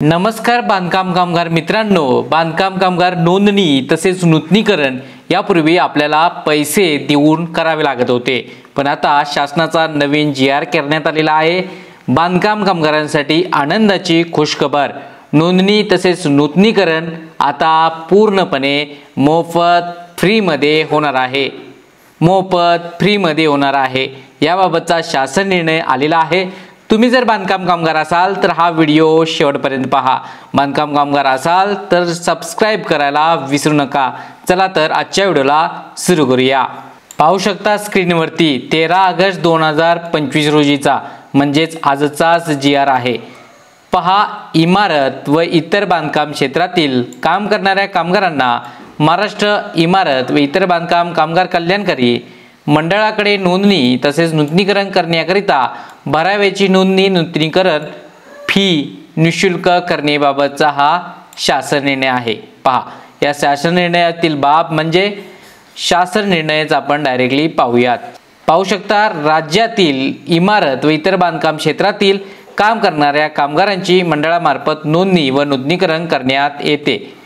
नमस्कार बांधकाम कामगार मित्रांनो, बांधकाम कामगार नोंदणी तसेच नूतनीकरण यापूर्वी आपल्याला पैसे देऊन करावे लागत होते, पण आता शासनाचा नवीन GR करण्यात आलेला आहे। बांधकाम कामगारांसाठी आनंदाची खुशखबर, नोंदणी तसेच नूतनीकरण आता पूर्णपणे मोफत फ्रीमध्ये होणार आहे। याबाबतचा शासन निर्णय आलेला आहे। तुम्ही जर बांधकाम कामगार असाल तर हा व्हिडिओ शेवटपर्यंत पहा। बांधकाम कामगार असाल तर सबस्क्राइब करायला विसरू नका। चला तर आजच्या व्हिडिओला सुरू करूया। पाहू शकता स्क्रीनवरती 13 ऑगस्ट 2025 रोजीचा म्हणजेच आजचाच GR आहे। पहा, इमारत व इतर बांधकाम क्षेत्रातील काम करणाऱ्या कामगारांना महाराष्ट्र इमारत व इतर बांधकाम कामगार कल्याणकारी मंडळाकडे नोंदणी तसेच नूतनीकरण करण्याकरिता भराव्याची नोंदणी नूतनीकरण फी निशुल्क करण्याबाबतचा हा शासन निर्णय आहे। पहा, या शासन निर्णयातील बाब म्हणजे शासन निर्णयच आपण डायरेक्टली पाहूयात। पाहू शकता, राज्यातील इमारत व इतर बांधकाम क्षेत्रातील काम करणाऱ्या कामगारांची मंडळामार्फत नोंदणी व नूतनीकरण करण्यात येते।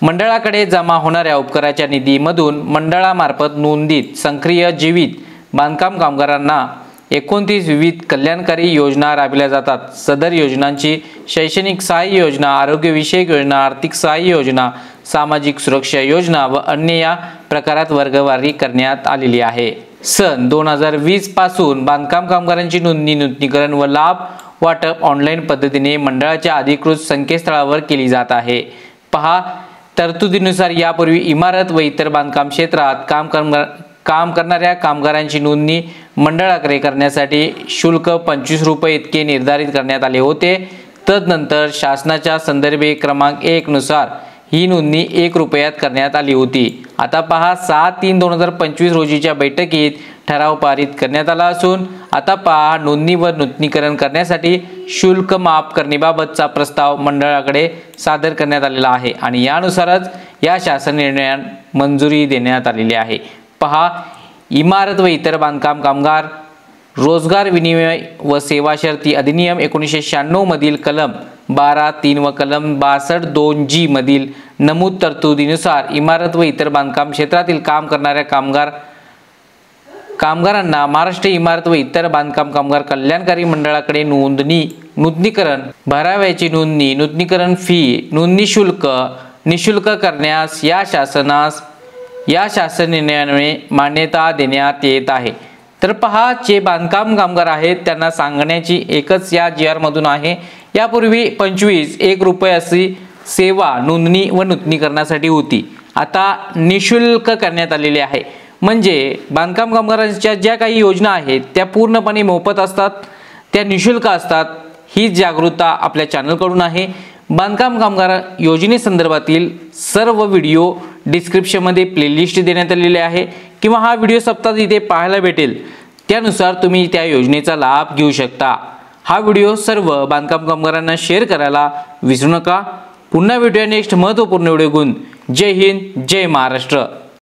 मंडळाकडे जमा होणाऱ्या उपकराच्या निधीमधून मंडळामार्फत नोंदित सक्रिय जीवित बांधकाम कामगारांना 29 विविध कल्याणकारी योजना राबविल्या जातात। सदर योजनांची शैक्षणिक सहाय्य योजना, आरोग्यविषयक योजना, आर्थिक सहाय्य योजना, सामाजिक सुरक्षा योजना व अन्य या प्रकारात वर्गवारी करण्यात आलेली आहे। सन 2020 पासून बांधकाम कामगारांची नोंदणी नूतनीकरण व लाभ वाटप ऑनलाईन पद्धतीने मंडळाच्या अधिकृत संकेतस्थळावर केली जात आहे। पहा, तरतुदीनुसार यापूर्वी इमारत व इतर बांधकाम क्षेत्रात काम करणाऱ्या कामगारांची नोंदणी मंडळाकडे करण्यासाठी शुल्क 25 रुपये इतके निर्धारित करण्यात आले होते। तदनंतर शासनाच्या संदर्भ क्रमांक 1 नुसार ही नोंदणी 1 रुपयात करण्यात आली होती। आता पहा, 6/3/2025 रोजीच्या बैठकीत ठराव पारित करण्यात आला असून आता पहा, नोंदणी व नूतनीकरण करण्यासाठी शुल्क माफ करण्याबाबतचा प्रस्ताव मंडळाकडे सादर करण्यात आलेला आहे आणि यानुसारच या शासन निर्णयात मंजुरी देण्यात आलेली आहे। पहा, इमारत व इतर बांधकाम कामगार रोजगार विनिमय व सेवा शर्ती अधिनियम 1996 मधील कलम 12(3) व कलम 62(2)G मधील नमूद तरतुदीनुसार इमारत व इतर बांधकाम क्षेत्रातील काम करणाऱ्या कामगारांना महाराष्ट्र इमारत व इतर बांधकाम कामगार कल्याणकारी मंडळाकडे नोंदणी नूतनीकरण भराव्याची नोंदणी नूतनीकरण फी नोंदणी शुल्क निशुल्क करण्यास या शासन निर्णयाने मान्यता देण्यात येत आहे। तर पहा, जे बांधकाम कामगार आहेत त्यांना सांगण्याची एकच या GR मधून आहे। यापूर्वी 1 रुपये अशी सेवा नोंदणी व नूतनीकरणासाठी होती, आता निशुल्क करण्यात आलेली आहे। म्हणजे बांधकाम कामगारांच्या ज्या काही योजना आहेत त्या पूर्णपणे मोफत असतात, त्या निशुल्क असतात। ही जागरूकता आपल्या चॅनलकडून आहे। बांधकाम कामगार योजनेसंदर्भातील सर्व व्हिडिओ डिस्क्रिप्शनमध्ये प्लेलिस्ट देण्यात आलेली आहे किंवा हा व्हिडिओ सप्ताहात इथे पाहायला भेटेल, त्यानुसार तुम्ही त्या योजनेचा लाभ घेऊ शकता। हा व्हिडिओ सर्व बांधकाम कामगारांना शेअर करायला विसरू नका। पुन्हा भेटूया नेक्स्ट महत्त्वपूर्ण व्हिडिओ घेऊन। जय हिंद, जय महाराष्ट्र।